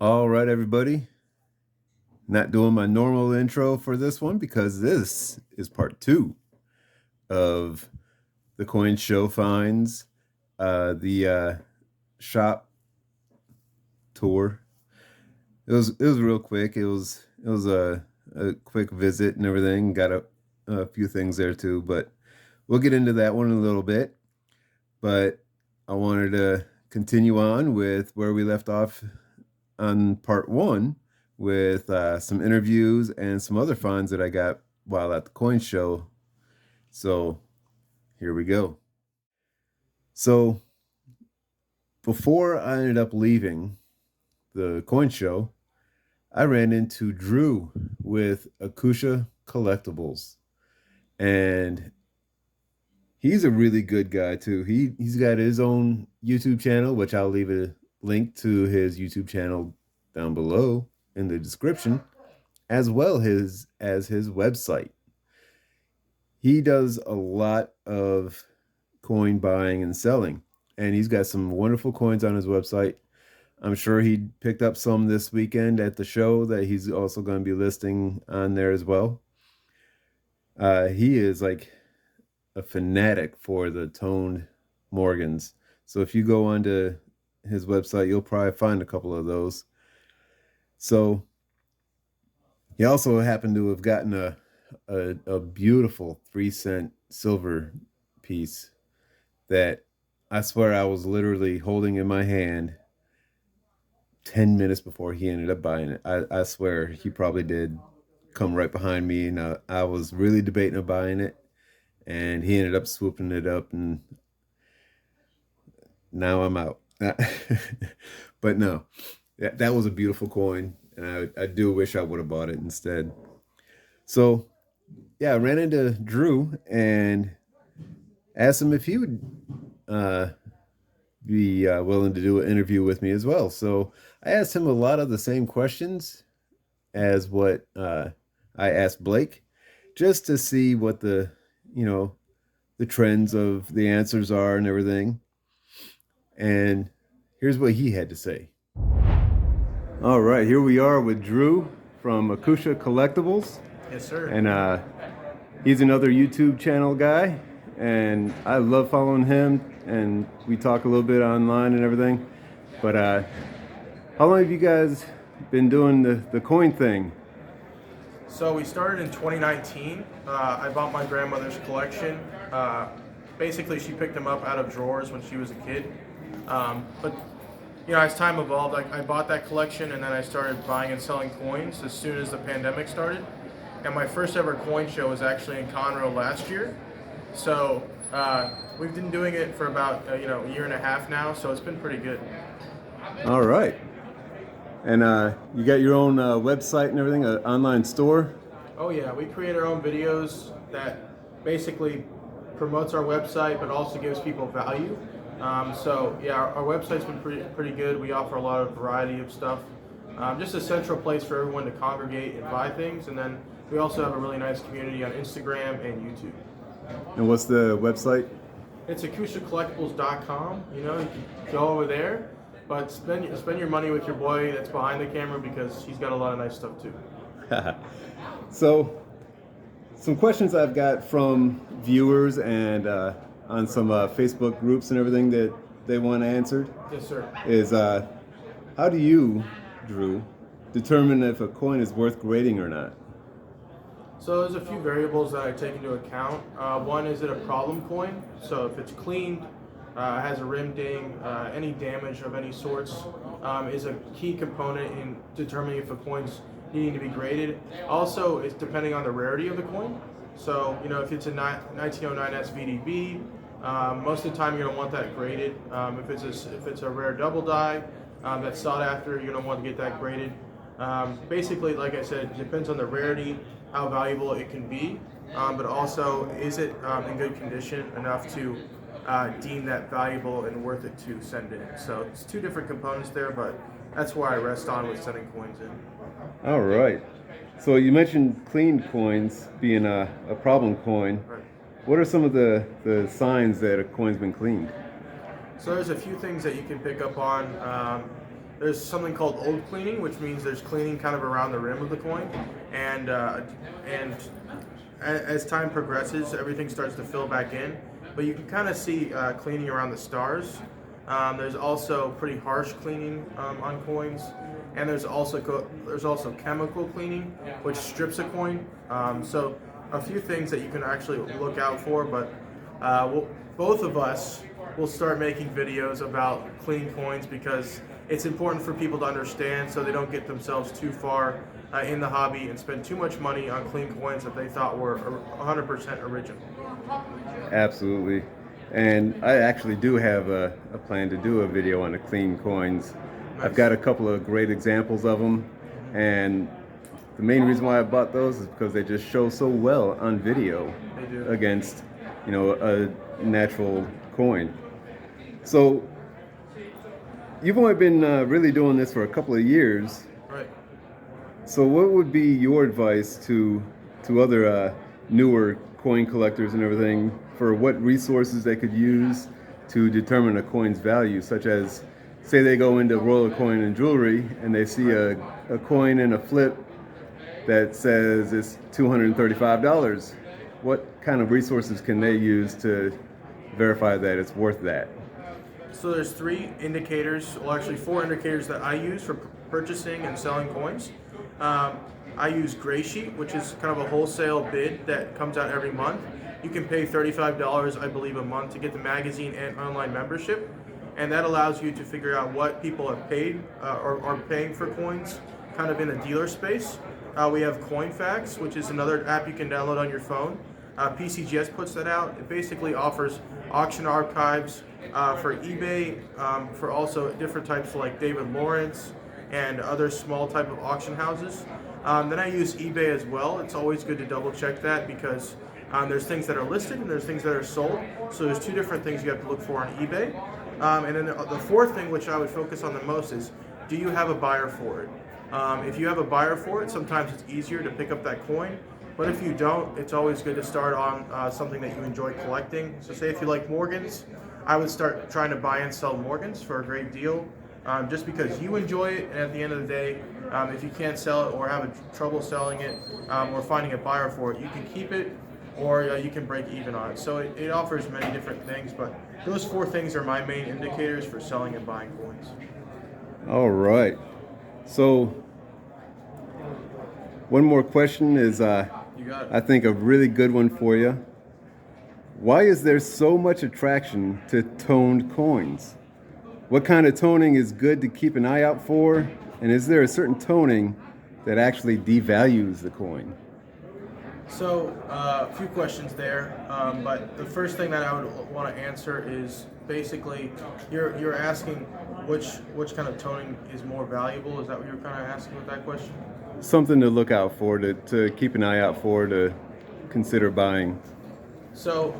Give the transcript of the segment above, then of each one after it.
All right, everybody. Not doing my normal intro for this one because this is part two of the coin show finds, the shop tour. It was real quick. It was a quick visit and everything. Got a few things there too, but we'll get into that one in a little bit. But I wanted to continue on with where we left off on part one with some interviews and some other finds that I got while at the coin show. So here we go. So before I ended up leaving the coin show, I ran into Drew with Acousha Collectibles. And he's a really good guy too. He's got his own YouTube channel, which I'll leave a link to his YouTube channel down below in the description, as well as his website. He does a lot of coin buying and selling, and he's got some wonderful coins on his website. I'm sure he picked up some this weekend at the show that he's also going to be listing on there as well. He is like a fanatic for the toned Morgans. So if you go onto his website, you'll probably find a couple of those. So he also happened to have gotten a beautiful 3-cent silver piece that I swear I was literally holding in my hand 10 minutes before he ended up buying it. I swear he probably did come right behind me, and I was really debating on buying it, and he ended up swooping it up, and now I'm out. But no, that was a beautiful coin, and I do wish I would have bought it instead. So yeah, I ran into Drew and asked him if he would uh, be willing to do an interview with me as well. So I asked him a lot of the same questions as what I asked Blake, just to see what you know, the trends of the answers are and everything. And here's what he had to say. All right, here we are with Drew from Acousha Collectibles. Yes, sir. And he's another YouTube channel guy, and I love following him, and we talk a little bit online and everything. But how long have you guys been doing the coin thing? So we started in 2019. I bought my grandmother's collection. Basically, she picked them up out of drawers when she was a kid. But as time evolved, I bought that collection, and then I started buying and selling coins as soon as the pandemic started. And my first ever coin show was actually in Conroe last year. So we've been doing it for about a year and a half now. So it's been pretty good. All right. And you got your own website and everything, an online store? Oh yeah, we create our own videos that basically promotes our website, but also gives people value. So yeah, our website's been pretty good. We offer a lot of variety of stuff. Just a central place for everyone to congregate and buy things, and then we also have a really nice community on Instagram and YouTube. And what's the website? It's AcoushaCollectibles.com. You can go over there, but spend your money with your boy that's behind the camera because he's got a lot of nice stuff too. So, some questions I've got from viewers and on some Facebook groups and everything that they want answered Yes, sir. is how do you, Drew, determine if a coin is worth grading or not? So there's a few variables that I take into account. One, is it a problem coin? So if it's cleaned, has a rim ding, any damage of any sorts is a key component in determining if a coin's needing to be graded. Also, it's depending on the rarity of the coin. So if it's a 1909 SVDB, most of the time you're gonna want that graded. If it's a rare double die that's sought after, you're gonna want to get that graded. Basically, like I said, it depends on the rarity, how valuable it can be, but also is it in good condition enough to deem that valuable and worth it to send in. So it's two different components there, but that's where I rest on with sending coins in. All right. So you mentioned cleaned coins being a problem coin. Right. What are some of the signs that a coin's been cleaned? So there's a few things that you can pick up on. There's something called old cleaning, which means there's cleaning kind of around the rim of the coin, and as time progresses, everything starts to fill back in. But you can kind of see cleaning around the stars. There's also pretty harsh cleaning on coins, and there's also chemical cleaning, which strips a coin. So a few things that you can actually look out for, but both of us will start making videos about cleaning coins because it's important for people to understand so they don't get themselves too far in the hobby and spend too much money on clean coins that they thought were 100% original. Absolutely. And I actually do have a plan to do a video on the clean coins. Nice. I've got a couple of great examples of them, and the main reason why I bought those is because they just show so well on video against, a natural coin. So you've only been really doing this for a couple of years. Right. So what would be your advice to other newer coin collectors and everything for what resources they could use to determine a coin's value, such as, say they go into Royal Coin and Jewelry and they see a coin in a flip that says it's $235. What kind of resources can they use to verify that it's worth that? So there's three indicators, well actually four indicators that I use for purchasing and selling coins. I use Graysheet, which is kind of a wholesale bid that comes out every month. You can pay $35, I believe, a month to get the magazine and online membership, and that allows you to figure out what people have paid or are paying for coins, kind of in the dealer space. We have CoinFacts, which is another app you can download on your phone. PCGS puts that out. It basically offers auction archives for eBay, for also different types like David Lawrence and other small type of auction houses. Then I use eBay as well. It's always good to double check that because there's things that are listed and there's things that are sold. So there's two different things you have to look for on eBay. And then the fourth thing, which I would focus on the most, is do you have a buyer for it? If you have a buyer for it, sometimes it's easier to pick up that coin. But if you don't, it's always good to start on something that you enjoy collecting. So say if you like Morgans, I would start trying to buy and sell Morgans for a great deal, just because you enjoy it. And at the end of the day, if you can't sell it or have trouble selling it or finding a buyer for it, you can keep it or you can break even on it. So it offers many different things, but those four things are my main indicators for selling and buying coins. All right. So one more question is, I think a really good one for you. Why is there so much attraction to toned coins? What kind of toning is good to keep an eye out for? And is there a certain toning that actually devalues the coin? So a few questions there, but the first thing that I would want to answer is basically you're asking which kind of toning is more valuable. Is that what you're kind of asking with that question? Something to look out for, to keep an eye out for, to consider buying. So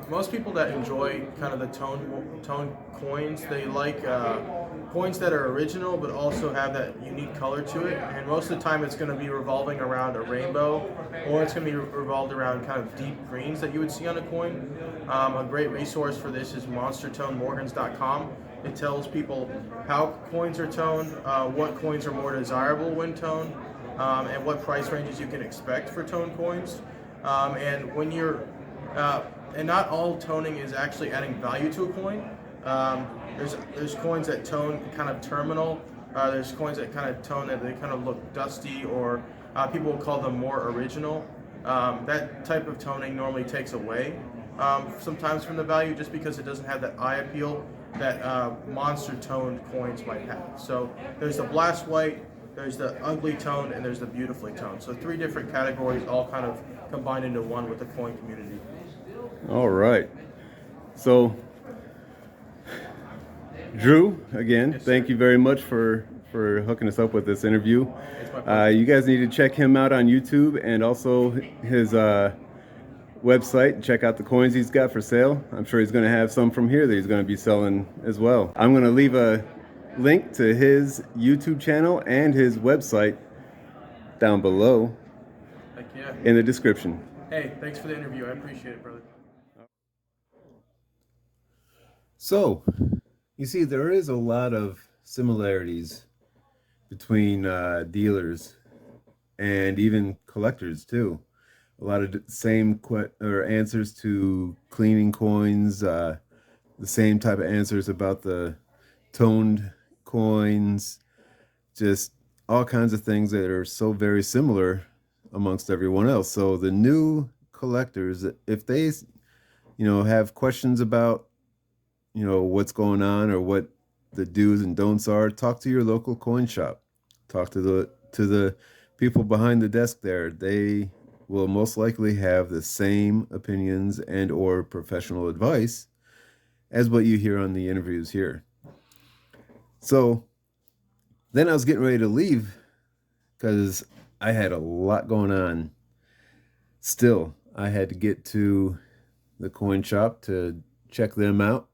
most people that enjoy kind of the tone coins, they like coins that are original but also have that unique color to it. And most of the time it's going to be revolving around a rainbow, or it's going to be revolved around kind of deep greens that you would see on a coin. A great resource for this is monstertonemorgans.com. It tells people how coins are toned, what coins are more desirable when toned, and what price ranges you can expect for toned coins. And when you're and not all toning is actually adding value to a coin. There's coins that tone kind of terminal. There's coins that kind of tone that they kind of look dusty, or people will call them more original. That type of toning normally takes away sometimes from the value, just because it doesn't have that eye appeal that monster toned coins might have. So there's the blast white, there's the ugly toned, and there's the beautifully toned. So three different categories all kind of combined into one with the coin community. All right. So, Drew, again, Yes, thank sir. you very much for hooking us up with this interview. You guys need to check him out on YouTube and also his website. Check out the coins he's got for sale. I'm sure he's going to have some from here that he's going to be selling as well. I'm going to leave a link to his YouTube channel and his website down below in the description. Hey, thanks for the interview. I appreciate it, brother. So, you see, there is a lot of similarities between dealers and even collectors too. A lot of same or answers to cleaning coins, the same type of answers about the toned coins, just all kinds of things that are so very similar amongst everyone else. So the new collectors, if they, have questions about, what's going on or what the do's and don'ts are, talk to your local coin shop. Talk to the people behind the desk there. They will most likely have the same opinions and or professional advice as what you hear on the interviews here. So then I was getting ready to leave because I had a lot going on. Still, I had to get to the coin shop to check them out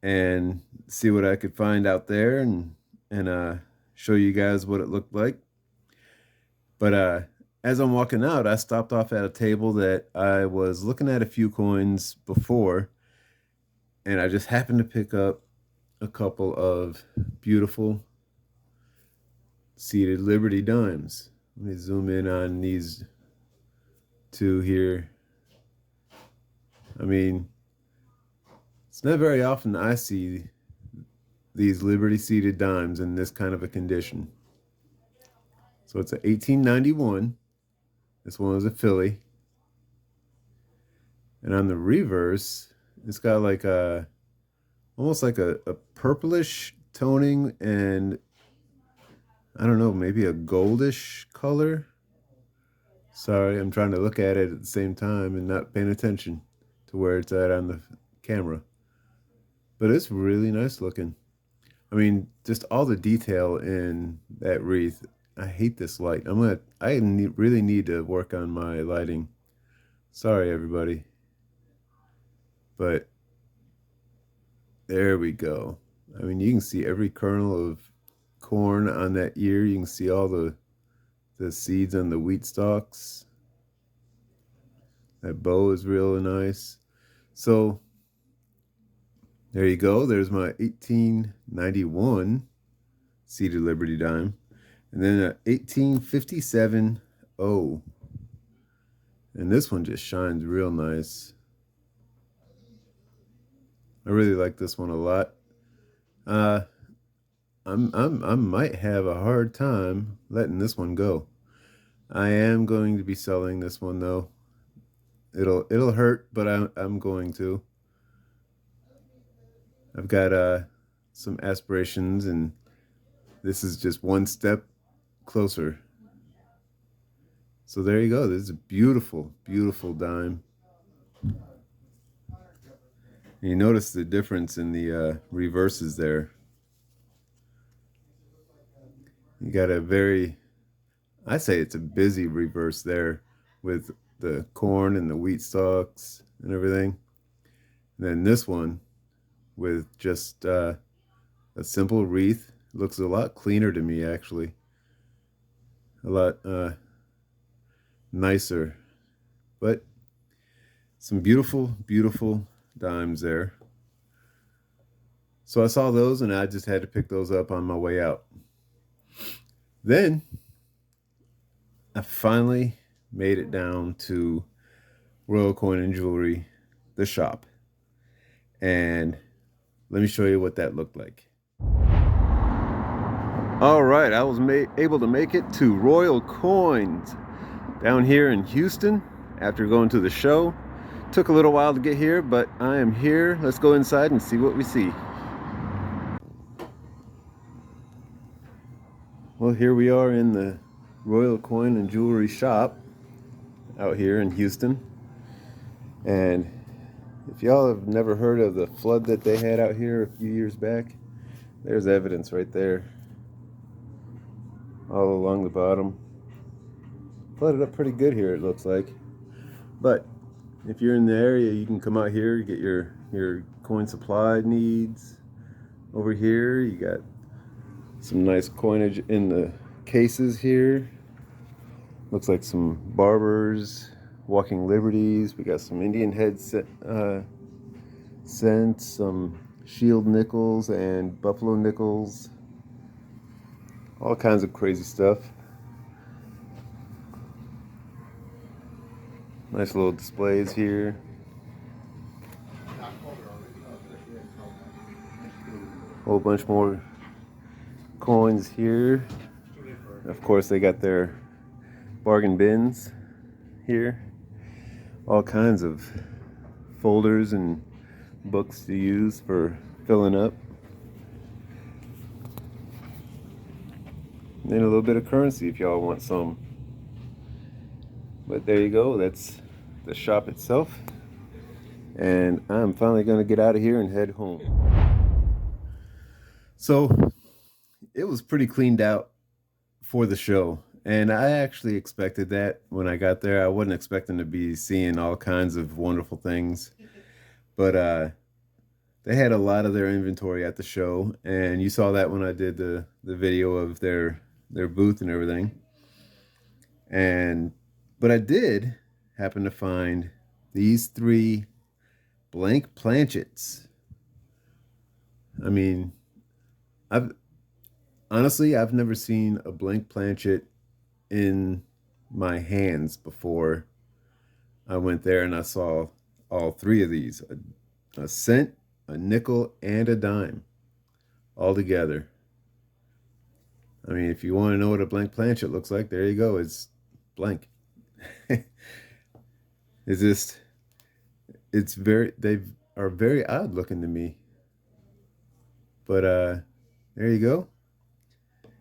and see what I could find out there and show you guys what it looked like. But as I'm walking out, I stopped off at a table that I was looking at a few coins before, and I just happened to pick up a couple of beautiful seated Liberty dimes. Let me zoom in on these two here. I mean, it's not very often I see these Liberty seated dimes in this kind of a condition. So it's an 1891. This one was a Philly. And on the reverse, it's got like almost like a purplish toning and I don't know, maybe a goldish color. Sorry, I'm trying to look at it at the same time and not paying attention to where it's at on the camera. But it's really nice looking. I mean, just all the detail in that wreath. I hate this light. Really need to work on my lighting. Sorry, everybody. But there we go. I mean, you can see every kernel of corn on that ear. You can see all the seeds on the wheat stalks. That bow is really nice. So there you go. There's my 1891 seated Liberty dime. And then an 1857 O. And this one just shines real nice. I really like this one a lot. I might have a hard time letting this one go. I am going to be selling this one though. It'll hurt, but I'm going to. I've got some aspirations, and this is just one step closer. So there you go. This is a beautiful, beautiful dime. And you notice the difference in the reverses there. You got I say it's a busy reverse there with the corn and the wheat stalks and everything. And then this one with just a simple wreath looks a lot cleaner to me, actually. A lot nicer. But some beautiful, beautiful dimes there. So I saw those and I just had to pick those up on my way out. Then I finally made it down to Royal Coin and Jewelry, the shop. And let me show you what that looked like. All right, I was able to make it to Royal Coins down here in Houston after going to the show. Took a little while to get here, but I am here. Let's go inside and see what we see. Well, here we are in the Royal Coin and Jewelry shop out here in Houston. And if y'all have never heard of the flood that they had out here a few years back, there's evidence right there. All along the bottom. Flooded up pretty good here, it looks like. But if you're in the area, you can come out here, get your coin supply needs. Over here, you got some nice coinage in the cases here. Looks like some Barbers, Walking Liberties. We got some Indian head cents, some Shield nickels and Buffalo nickels. All kinds of crazy stuff. Nice little displays here. Whole bunch more coins here. Of course, they got their bargain bins here. All kinds of folders and books to use for filling up. And then a little bit of currency if y'all want some. But there you go, that's the shop itself. And I'm finally gonna get out of here and head home. So it was pretty cleaned out for the show. And I actually expected that when I got there. I wasn't expecting to be seeing all kinds of wonderful things. But they had a lot of their inventory at the show, and you saw that when I did the video of their booth and everything. But I did happen to find these 3 blank planchets. I mean, I've never seen a blank planchet in my hands before I went there, and I saw all 3 of these, a cent, a nickel, and a dime all together. I mean, if you want to know what a blank planchet looks like, there you go. It's blank. They are very odd looking to me. But there you go.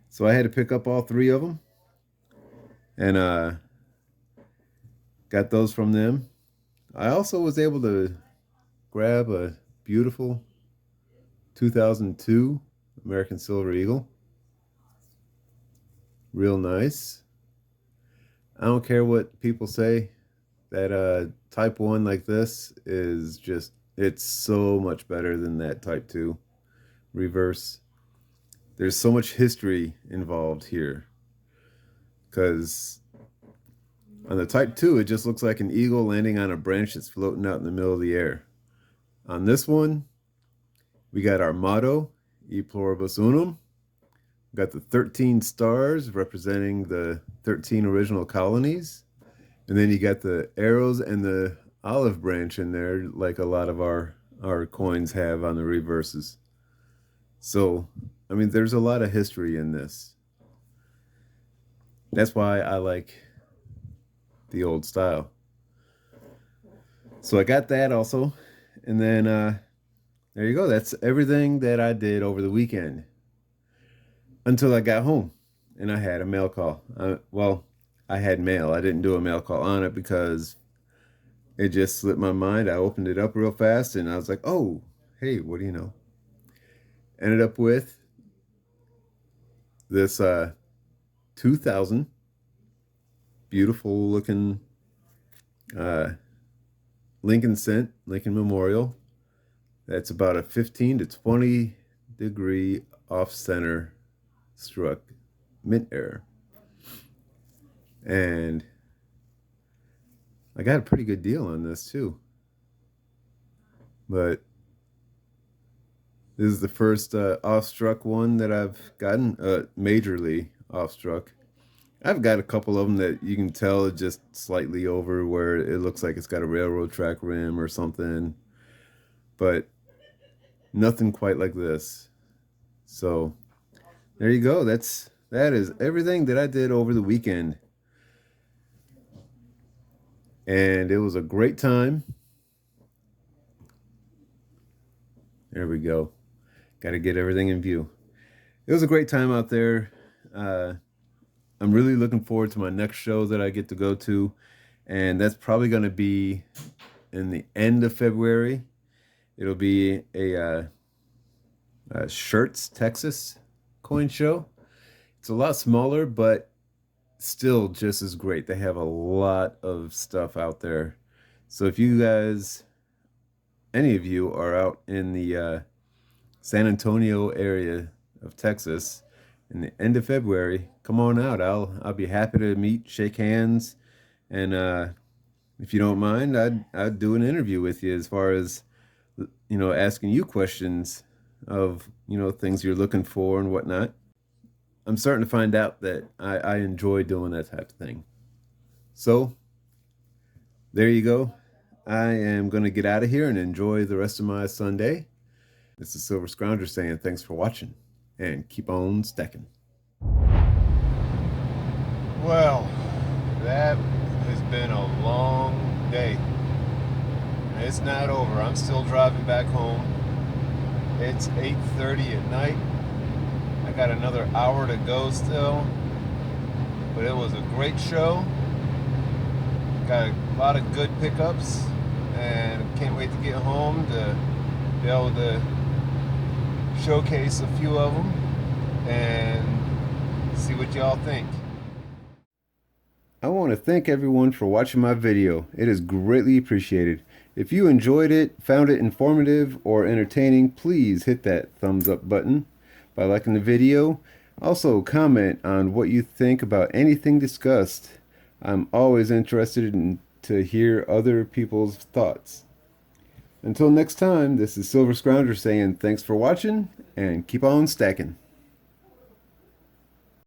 So I had to pick up all 3 of them, and got those from them. I also was able to grab a beautiful 2002 American Silver Eagle. Real nice. I don't care what people say, that Type 1 like this is just, it's so much better than that Type 2 reverse. There's so much history involved here, because on the Type 2 it just looks like an eagle landing on a branch that's floating out in the middle of the air. On this one, we got our motto, E Pluribus Unum. We got the 13 stars representing the 13 original colonies. And then you got the arrows and the olive branch in there, like a lot of our coins have on the reverses. So, I mean, there's a lot of history in this. That's why I like the old style. So I got that also. And then there you go. That's everything that I did over the weekend until I got home and I had a mail call. Well, I had mail. I didn't do a mail call on it because it just slipped my mind. I opened it up real fast and I was like, oh, hey, what do you know? Ended up with this 2000 beautiful looking Lincoln cent, Lincoln Memorial. That's about a 15 to 20 degree off center struck mint error. And I got a pretty good deal on this too. But this is the first off-struck one that I've gotten, majorly off-struck. I've got a couple of them that you can tell are just slightly over, where it looks like it's got a railroad track rim or something. But nothing quite like this. So there you go. That is everything that I did over the weekend. And it was a great time. There we go. Got to get everything in view. It was a great time out there. I'm really looking forward to my next show that I get to go to. And that's probably going to be in the end of February. It'll be a Shirts, Texas coin show. It's a lot smaller, but still just as great. They have a lot of stuff out there. So if you guys, any of you are out in the San Antonio area of Texas in the end of February, come on out. I'll be happy to meet, shake hands, and if you don't mind, I'd do an interview with you, as far as, you know, asking you questions of, you know, things you're looking for and whatnot. I'm starting to find out that I enjoy doing that type of thing. So there you go. I am going to get out of here and enjoy the rest of my Sunday. This is Silver Scrounger saying thanks for watching and keep on stacking. Well, that has been a long day. It's not over. I'm still driving back home. It's 8:30 at night. I got another hour to go still. But it was a great show. Got a lot of good pickups and can't wait to get home to be able to showcase a few of them and see what y'all think. I want to thank everyone for watching my video. It is greatly appreciated. If you enjoyed it, found it informative or entertaining, please hit that thumbs up button by liking the video. Also comment on what you think about anything discussed. I'm always interested to hear other people's thoughts. Until next time, this is Silver Scrounger saying thanks for watching and keep on stacking.